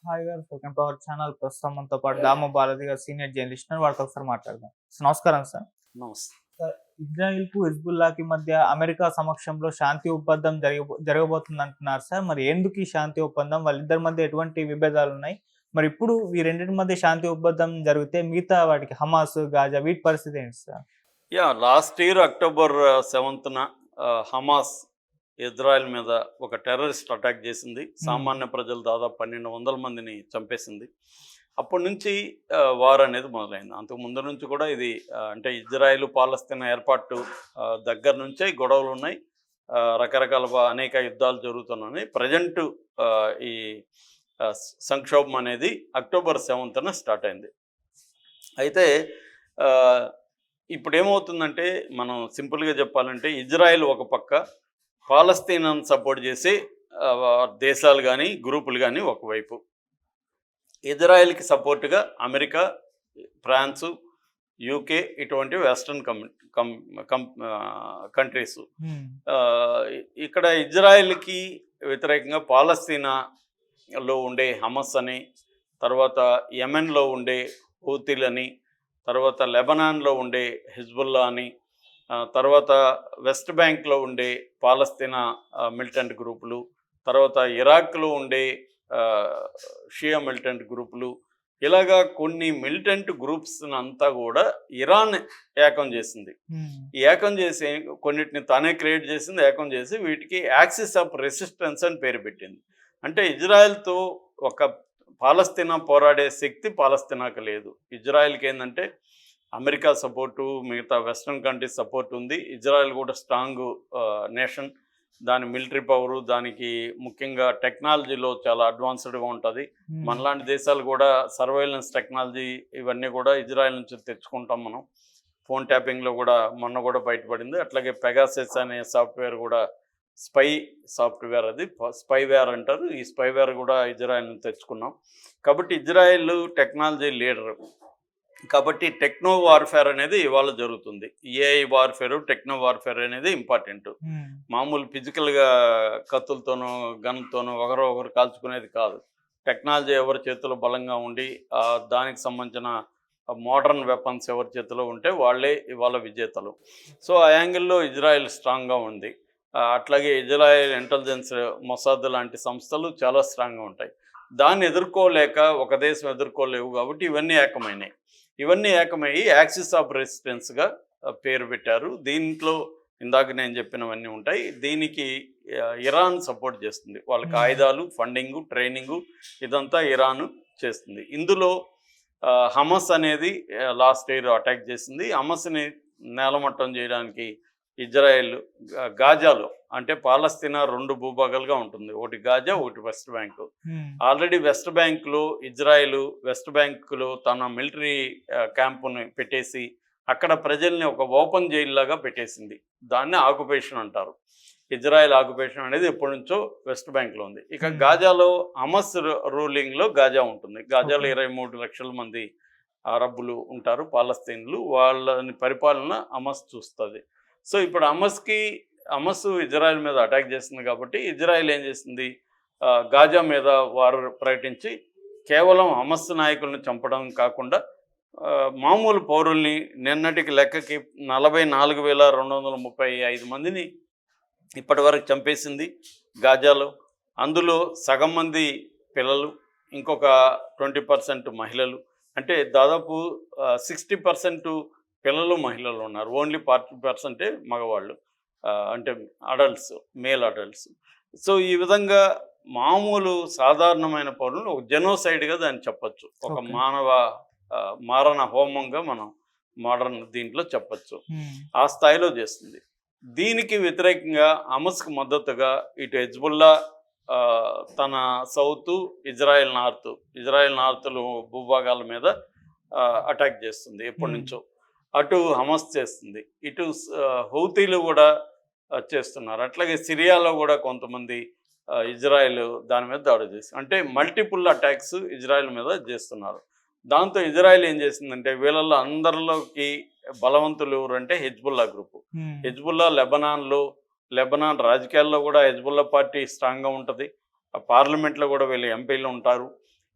Hi గారు. Second power channel ప్రస్తుతం మనతో పాటు దామ బాలాజీ గారు సీనియర్ జర్నలిస్ట్ ఉన్నారు. వారితో ఒకసారి మాట్లాడదాం. నమస్కారం సార్. నమస్తే. సార్, ఇజ్రాయెల్‌కు, హిజ్బుల్లాకి మధ్య అమెరికా సమక్షంలో శాంతి ఒప్పందం జరగబోతుందంటున్నారు సార్. మరి ఎందుకు ఈ శాంతి ఒప్పందం? వాళ్ళిద్దరి మధ్య ఎటువంటి విభేదాలున్నాయి? మరి ఇప్పుడు ఈ రెండిటి మధ్య శాంతి ఒప్పందం జరిగితే మిగతా వాటికి హమాస్, గాజా వీటి పరిస్థితి ఏంటి సార్? లాస్ట్ ఇయర్ అక్టోబర్ 7న హమాస్ ఇజ్రాయెల్ మీద ఒక టెర్రరిస్ట్ అటాక్ చేసింది. సామాన్య ప్రజలు దాదాపు 1200 మందిని చంపేసింది. అప్పటి నుంచి వార్ అనేది మొదలైంది. అంతకు ముందు నుంచి కూడా ఇది అంటే ఇజ్రాయెల్ పాలస్తీనా ఏర్పాటు దగ్గర నుంచే గొడవలు ఉన్నాయి. రకరకాల అనేక యుద్ధాలు జరుగుతున్నాయి. ప్రజెంట్ ఈ సంక్షోభం అనేది అక్టోబర్ 7న స్టార్ట్ అయింది. అయితే ఇప్పుడు ఏమవుతుందంటే, మనం సింపుల్గా చెప్పాలంటే, ఇజ్రాయెల్ ఒక పక్క, పాలస్తీనాను సపోర్ట్ చేసే దేశాలు కానీ గ్రూపులు కానీ ఒకవైపు, ఇజ్రాయెల్కి సపోర్ట్గా అమెరికా, ఫ్రాన్సు, యూకే ఇటువంటి వెస్ట్రన్ కంట్రీస్. ఇక్కడ ఇజ్రాయెల్కి వ్యతిరేకంగా పాలస్తీనాలో ఉండే హమస్ అని, తర్వాత యెమెన్లో ఉండే హూతీలని, తర్వాత లెబనాన్లో ఉండే హిజ్బుల్లా అని, తర్వాత వెస్ట్ బ్యాంక్లో ఉండే పాలస్తీనా మిలిటెంట్ గ్రూపులు, తర్వాత ఇరాక్లో ఉండే షియా మిలిటెంట్ గ్రూపులు, ఇలాగా కొన్ని మిలిటెంట్ గ్రూప్స్ అంతా కూడా ఇరాన్ ఏకం చేసింది. ఈ ఏకం చేసి కొన్నిటిని తానే క్రియేట్ చేసింది, ఏకం చేసి వీటికి యాక్సిస్ ఆఫ్ రెసిస్టెన్స్ అని పేరు పెట్టింది. అంటే ఇజ్రాయెల్తో ఒక పాలస్తీనా పోరాడే శక్తి పాలస్తీనాకు లేదు. ఇజ్రాయెల్కి ఏంటంటే అమెరికా సపోర్టు, మిగతా వెస్ట్రన్ కంట్రీస్ సపోర్ట్ ఉంది. ఇజ్రాయెల్ కూడా స్ట్రాంగ్ నేషన్. దాని మిలిటరీ పవరు, దానికి ముఖ్యంగా టెక్నాలజీలో చాలా అడ్వాన్స్డ్గా ఉంటుంది. మనలాంటి దేశాలు కూడా సర్వైలెన్స్ టెక్నాలజీ ఇవన్నీ కూడా ఇజ్రాయెల్ నుంచి తెచ్చుకుంటాం మనం. ఫోన్ ట్యాపింగ్లో కూడా మొన్న కూడా బయటపడింది. అట్లాగే పెగాసెస్ అనే సాఫ్ట్వేర్ కూడా స్పై సాఫ్ట్వేర్, అది స్పైవేర్ అంటారు. ఈ స్పైవేర్ కూడా ఇజ్రాయెల్ నుంచి తెచ్చుకున్నాం. కాబట్టి ఇజ్రాయెల్ టెక్నాలజీ లీడర్. కాబట్టి టెక్నో వార్ఫేర్ అనేది ఇవాళ జరుగుతుంది. ఏఐ వార్ఫేర్, టెక్నో వార్ఫేర్ అనేది ఇంపార్టెంట్. మామూలు ఫిజికల్గా కత్తులతోనో గన్తోనో ఒకరు కాల్చుకునేది కాదు. టెక్నాలజీ ఎవరి చేతిలో బలంగా ఉండి దానికి సంబంధించిన మోడర్న్ వెపన్స్ ఎవరి చేతిలో ఉంటే వాళ్ళే ఇవాళ విజేతలు. సో ఆ యాంగిల్లో ఇజ్రాయెల్ స్ట్రాంగ్గా ఉంది. అట్లాగే ఇజ్రాయెల్ ఇంటెలిజెన్స్, మొసాద్ లాంటి సంస్థలు చాలా స్ట్రాంగ్గా ఉంటాయి. దాన్ని ఎదుర్కోలేక ఒక దేశం ఎదుర్కోలేవు కాబట్టి ఇవన్నీ ఏకమైనాయి. ఇవన్నీ ఏకమయ్యి యాక్సిస్ ఆఫ్ రెసిస్టెన్స్గా పేరు పెట్టారు. దీంట్లో ఇందాక నేను చెప్పినవన్నీ ఉంటాయి. దీనికి ఇరాన్ సపోర్ట్ చేస్తుంది. వాళ్ళకి ఆయుధాలు, ఫండింగు, ట్రైనింగు ఇదంతా ఇరాన్ చేస్తుంది. ఇందులో హమస్ అనేది లాస్ట్ ఇయర్ అటాక్ చేసింది. హమస్ని నేలమట్టం చేయడానికి ఇజ్రాయెల్ గాజాలో, అంటే పాలస్తీనా 2 భూభాగాలుగా ఉంటుంది. ఒకటి గాజా, ఒకటి వెస్ట్ బ్యాంకు. ఆల్రెడీ వెస్ట్ బ్యాంకులో ఇజ్రాయెల్ వెస్ట్ బ్యాంకులో తన మిలిటరీ క్యాంపుని పెట్టేసి అక్కడ ప్రజల్ని ఒక ఓపెన్ జైల్ లాగా పెట్టేసింది. దాన్ని ఆక్యుపేషన్ అంటారు. ఇజ్రాయెల్ ఆక్యుపేషన్ అనేది ఎప్పటి నుంచో వెస్ట్ బ్యాంక్లో ఉంది. ఇక గాజాలో హమస్ రూలింగ్లో గాజా ఉంటుంది. గాజాలో 23 లక్షల మంది అరబ్బులు ఉంటారు, పాలస్తీన్లు. వాళ్ళని పరిపాలన హమస్ చూస్తుంది. సో ఇప్పుడు హమస్ ఇజ్రాయెల్ మీద అటాక్ చేస్తుంది కాబట్టి ఇజ్రాయెల్ ఏం చేసింది, గాజా మీద వారు ప్రకటించి కేవలం హమస్ నాయకులను చంపడం కాకుండా మామూలు పౌరుల్ని నిన్నటికి లెక్కకి 44,235 మందిని ఇప్పటి వరకు చంపేసింది గాజాలో. అందులో సగం మంది పిల్లలు, ఇంకొక 20% మహిళలు. అంటే దాదాపు 60% పిల్లలు, మహిళలు ఉన్నారు. ఓన్లీ 40% మగవాళ్ళు, అంటే అడల్ట్స్, మేల్ అడల్ట్స్. సో ఈ విధంగా మామూలు సాధారణమైన పౌరులు ఒక జెనోసైడ్గా దాన్ని చెప్పచ్చు. ఒక మారణ హోమంగా మనం మోడర్న్ దీంట్లో చెప్పచ్చు. ఆ స్థాయిలో చేస్తుంది. దీనికి వ్యతిరేకంగా హమస్కి మద్దతుగా ఇటు హెజ్బుల్లా తన సౌత్, ఇజ్రాయెల్ నార్త్లు భూభాగాల మీద అటాక్ చేస్తుంది ఎప్పటి నుంచో. అటు హమస్ చేస్తుంది, ఇటు హౌతీలు కూడా చేస్తున్నారు. అట్లాగే సిరియాలో కూడా కొంతమంది ఇజ్రాయెల్ దాని మీద దాడి చేసి, అంటే మల్టిపుల్ అటాక్స్ ఇజ్రాయెల్ మీద చేస్తున్నారు. దాంతో ఇజ్రాయెల్ ఏం చేసిందంటే, వీళ్ళల్లో అందరిలోకి బలవంతులు ఎవరంటే హెజ్బుల్లా గ్రూపు. హెజ్బుల్లా లెబనాన్ రాజకీయాల్లో కూడా హెజ్బుల్లా పార్టీ స్ట్రాంగ్గా ఉంటుంది. పార్లమెంట్లో కూడా వీళ్ళు ఎంపీలు ఉంటారు.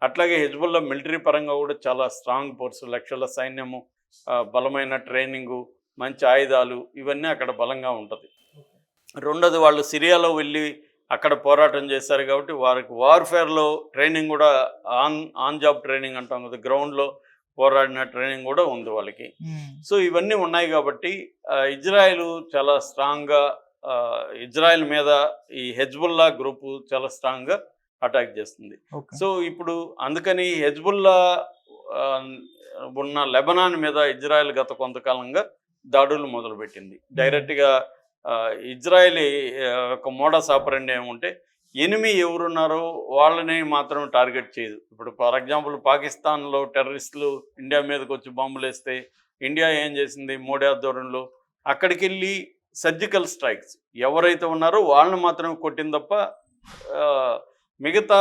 అట్లాగే హెజ్బుల్లా మిలిటరీ పరంగా కూడా చాలా స్ట్రాంగ్ ఫోర్స్, లక్షల సైన్యము, బలమైన ట్రైనింగు, మంచి ఆయుధాలు, ఇవన్నీ అక్కడ బలంగా ఉంటుంది. రెండోది వాళ్ళు సిరియాలో వెళ్ళి అక్కడ పోరాటం చేశారు కాబట్టి వారికి వార్ఫేర్లో ట్రైనింగ్ కూడా ఆన్ జాబ్ ట్రైనింగ్ అంటాం కదా, గ్రౌండ్లో పోరాడిన ట్రైనింగ్ కూడా ఉంది వాళ్ళకి. సో ఇవన్నీ ఉన్నాయి కాబట్టి ఇజ్రాయెల్ చాలా స్ట్రాంగ్గా, ఇజ్రాయెల్ మీద ఈ హెజ్బుల్లా గ్రూపు చాలా స్ట్రాంగ్గా అటాక్ చేస్తుంది. సో ఇప్పుడు అందుకని హెజ్బుల్లా ఉన్న లెబనాన్ మీద ఇజ్రాయెల్ గత కొంతకాలంగా దాడులు మొదలుపెట్టింది. డైరెక్ట్గా ఇజ్రాయెల్ ఒక మోడస్ ఆపరెండి ఏమంటే ఎనిమి ఎవరున్నారో వాళ్ళని మాత్రం టార్గెట్ చేయదు. ఇప్పుడు ఫర్ ఎగ్జాంపుల్ పాకిస్తాన్లో టెర్రరిస్టులు ఇండియా మీదకి వచ్చి బాంబులు వేస్తే ఇండియా ఏం చేసింది, మోడీ ఆధ్వర్యంలో అక్కడికి వెళ్ళి సర్జికల్ స్ట్రైక్స్ ఎవరైతే ఉన్నారో వాళ్ళని మాత్రమే కొట్టింది తప్ప మిగతా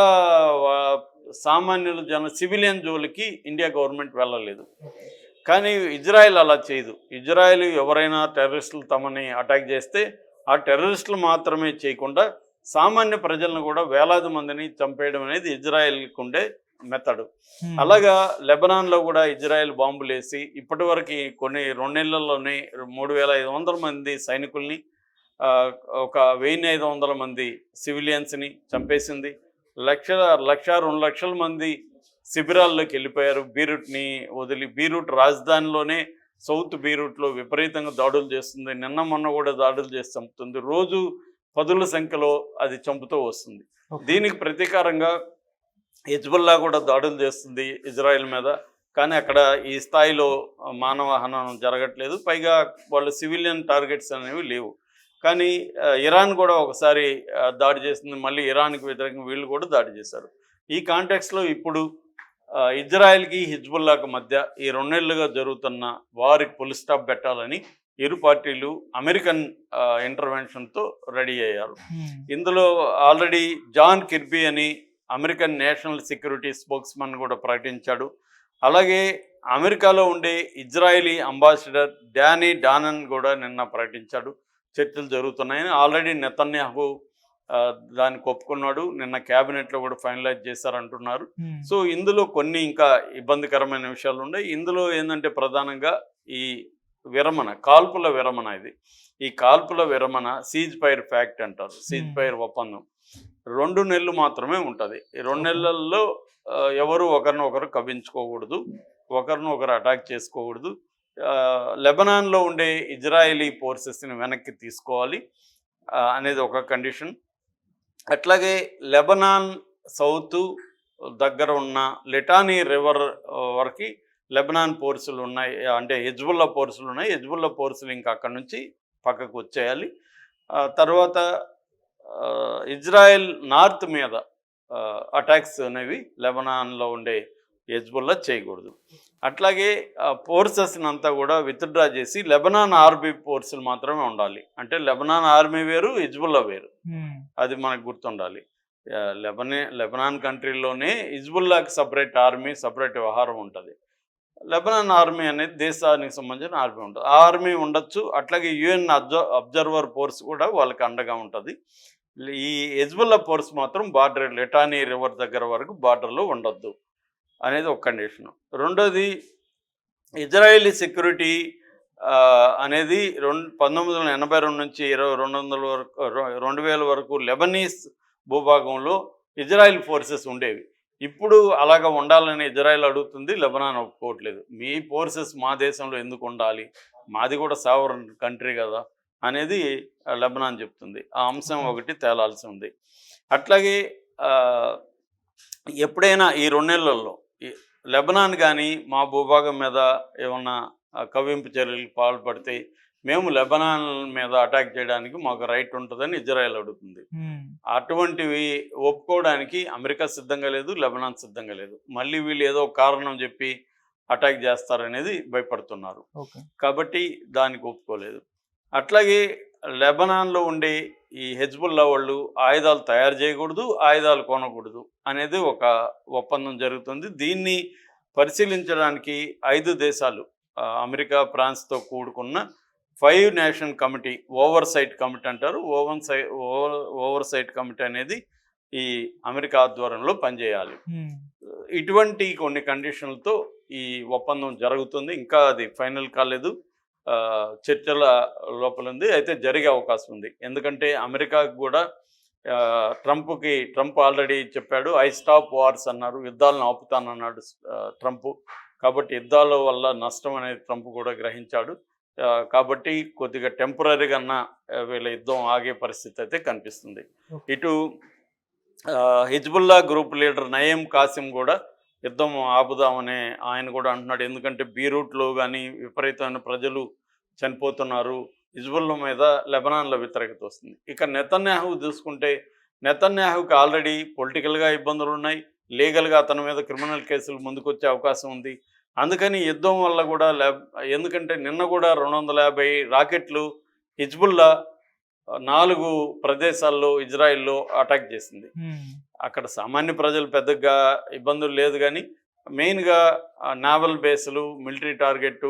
సామాన్యుల సివిలియన్ జోలికి ఇండియా గవర్నమెంట్ వెళ్ళలేదు. కానీ ఇజ్రాయెల్ అలా చేయదు. ఇజ్రాయెల్ ఎవరైనా టెర్రరిస్టులు తమని అటాక్ చేస్తే ఆ టెర్రరిస్టులు మాత్రమే చేయకుండా సామాన్య ప్రజలను కూడా వేలాది మందిని చంపేయడం అనేది ఇజ్రాయెల్కి ఉండే మెథడ్. అలాగా లెబనాన్లో కూడా ఇజ్రాయెల్ బాంబులు వేసి ఇప్పటి వరకు కొన్ని 2 నెలల్లోనే 3,500 మంది సైనికుల్ని, ఒక 1,500 మంది సివిలియన్స్ని చంపేసింది. 1,2 లక్షల మంది శిబిరాల్లోకి వెళ్ళిపోయారు. బీరూట్ని వదిలి, బీరూట్ రాజధానిలోనే సౌత్ బీరూట్లో విపరీతంగా దాడులు చేస్తుంది. నిన్న మొన్న కూడా దాడులు చేసి చంపుతుంది. రోజు 10ల సంఖ్యలో అది చంపుతూ వస్తుంది. దీనికి ప్రతీకారంగా హెజ్బుల్లా కూడా దాడులు చేస్తుంది ఇజ్రాయెల్ మీద. కానీ అక్కడ ఈ స్థాయిలో మానవ హననం జరగట్లేదు. పైగా వాళ్ళు సివిలియన్ టార్గెట్స్ అనేవి లేవు. కానీ ఇరాన్ కూడా ఒకసారి దాడి చేస్తుంది. మళ్ళీ ఇరాన్కి వ్యతిరేకంగా వీళ్ళు కూడా దాడి చేశారు. ఈ కాంటెక్స్లో ఇప్పుడు ఇజ్రాయెల్కి హిజ్బుల్లాకు మధ్య ఈ 2 నెలలుగా జరుగుతున్న వారికి ఫుల్ స్టాప్ పెట్టాలని ఇరు పార్టీలు అమెరికన్ ఇంటర్వెన్షన్తో రెడీ అయ్యారు. ఇందులో ఆల్రెడీ జాన్ కిర్బీ అని అమెరికన్ నేషనల్ సెక్యూరిటీ స్పోక్స్మన్ కూడా ప్రకటించాడు. అలాగే అమెరికాలో ఉండే ఇజ్రాయలీ అంబాసిడర్ డానీ డానన్ కూడా నిన్న ప్రకటించాడు చర్చలు జరుగుతున్నాయని. ఆల్రెడీ నెతన్యాహు దానికి ఒప్పుకున్నాడు. నిన్న క్యాబినెట్లో కూడా ఫైనలైజ్ చేశారంటున్నారు. సో ఇందులో కొన్ని ఇంకా ఇబ్బందికరమైన విషయాలు ఉన్నాయి. ఇందులో ఏంటంటే ప్రధానంగా ఈ విరమణ, కాల్పుల విరమణ. ఈ కాల్పుల విరమణ సీజ్ ఫైర్ ఫ్యాక్ట్ అంటారు, సీజ్ ఫైర్ ఒప్పందం 2 నెలలు మాత్రమే ఉంటుంది. ఈ 2 నెలల్లో ఎవరు ఒకరినొకరు కవ్వించుకోకూడదు, ఒకరినొకరు అటాక్ చేసుకోకూడదు. లెబనాన్లో ఉండే ఇజ్రాయలీ ఫోర్సెస్ని వెనక్కి తీసుకోవాలి అనేది ఒక కండిషన్. అట్లాగే లెబనాన్ సౌత్ దగ్గర ఉన్న లిటానీ రివర్ వరకు లెబనాన్ ఫోర్సులు ఉన్నాయి, అంటే హెజ్బుల్లా ఫోర్సులు ఉన్నాయి. హెజ్బుల్లా ఫోర్సులు ఇంకా అక్కడి నుంచి పక్కకు వచ్చేయాలి. తర్వాత ఇజ్రాయెల్ నార్త్ మీద అటాక్స్ అనేవి లెబనాన్లో ఉండే హెజ్బుల్లా చేయకూడదు. అట్లాగే ఫోర్సెస్ని అంతా కూడా విత్డ్రా చేసి లెబనాన్ ఆర్మీ ఫోర్సులు మాత్రమే ఉండాలి. అంటే లెబనాన్ ఆర్మీ వేరు, హిజ్బుల్లా వేరు, అది మనకు గుర్తుండాలి. లెబనాన్ కంట్రీలోనే హిజ్బుల్లాకి సపరేట్ ఆర్మీ, సపరేట్ వ్యవహారం ఉంటుంది. లెబనాన్ ఆర్మీ అనేది దేశానికి సంబంధించిన ఆర్మీ ఉంటుంది. ఆ ఆర్మీ ఉండొచ్చు. అట్లాగే యుఎన్ అబ్జర్వర్ ఫోర్స్ కూడా వాళ్ళకి అండగా ఉంటుంది. ఈ హెజ్బుల్లా ఫోర్స్ మాత్రం బార్డర్ లిటానీ రివర్ దగ్గర వరకు బార్డర్లో ఉండొద్దు అనేది ఒక కండిషన్. రెండోది ఇజ్రాయేలీ సెక్యూరిటీ అనేది 1982 నుంచి 2000 వరకు లెబనీస్ భూభాగంలో ఇజ్రాయెల్ ఫోర్సెస్ ఉండేవి. ఇప్పుడు అలాగా ఉండాలని ఇజ్రాయెల్ అడుగుతుంది, లెబనాన్ ఒప్పుకోవట్లేదు. మీ ఫోర్సెస్ మా దేశంలో ఎందుకు ఉండాలి, మాది కూడా సావరన్ కంట్రీ కదా అనేది లెబనాన్ చెప్తుంది. ఆ అంశం ఒకటి తేలాల్సి ఉంది. అట్లాగే ఎప్పుడైనా ఈ 2 నెలల్లో లెబనాన్ కానీ మా భూభాగం మీద ఏమన్నా కవ్వింపు చర్యలకు పాల్పడితే మేము లెబనాన్ మీద అటాక్ చేయడానికి మాకు రైట్ ఉంటుందని ఇజ్రాయెల్ అడుగుతుంది. అటువంటివి ఒప్పుకోవడానికి అమెరికా సిద్ధంగా లేదు, లెబనాన్ సిద్ధంగా లేదు. మళ్ళీ వీళ్ళు ఏదో కారణం చెప్పి అటాక్ చేస్తారనేది భయపడుతున్నారు. కాబట్టి దానికి ఒప్పుకోలేదు. అట్లాగే లెబనాన్లో ఉండే ఈ హెజ్బుల్లా వాళ్ళు ఆయుధాలు తయారు చేయకూడదు, ఆయుధాలు కొనకూడదు అనేది ఒక ఒప్పందం జరుగుతుంది. దీన్ని పరిశీలించడానికి 5 దేశాలు, అమెరికా, ఫ్రాన్స్తో కూడుకున్న 5 నేషన్ కమిటీ, ఓవర్సైట్ కమిటీ అంటారు. ఓవర్సైట్ కమిటీ అనేది ఈ అమెరికా ఆధ్వర్యంలో పనిచేయాలి. ఇటువంటి కొన్ని కండిషన్లతో ఈ ఒప్పందం జరుగుతుంది. ఇంకా అది ఫైనల్ కాలేదు. చర్చల లోపల ఉంది. అయితే జరిగే అవకాశం ఉంది. ఎందుకంటే అమెరికాకు కూడా ట్రంప్ ఆల్రెడీ చెప్పాడు, ఐ స్టాప్ వార్స్ అన్నారు, యుద్ధాలను ఆపుతానన్నాడు ట్రంప్. కాబట్టి యుద్ధాల వల్ల నష్టం అనేది ట్రంప్ కూడా గ్రహించాడు. కాబట్టి కొద్దిగా టెంపరీగా వీళ్ళ యుద్ధం ఆగే పరిస్థితి అయితే కనిపిస్తుంది. ఇటు Hezbollah group leader Naim Qassem కూడా యుద్ధం ఆపుదామని ఆయన కూడా అంటున్నాడు. ఎందుకంటే బీరూట్లో కానీ విపరీతమైన ప్రజలు చనిపోతున్నారు. హిజ్బుల్లా మీద లెబనాన్లో వ్యతిరేకత వస్తుంది. ఇక నెతన్యాహు చూసుకుంటే నెతన్యాహుకి ఆల్రెడీ పొలిటికల్గా ఇబ్బందులు ఉన్నాయి, లీగల్గా అతని మీద క్రిమినల్ కేసులు ముందుకొచ్చే అవకాశం ఉంది. అందుకని యుద్ధం వల్ల కూడా ఎందుకంటే నిన్న కూడా 250 రాకెట్లు హిజ్బుల్లా 4 ప్రదేశాల్లో ఇజ్రాయిల్లో అటాక్ చేసింది. అక్కడ సామాన్య ప్రజలు పెద్దగా ఇబ్బందులు లేదు, కానీ మెయిన్గా నావల్ బేసులు, మిలిటరీ టార్గెట్,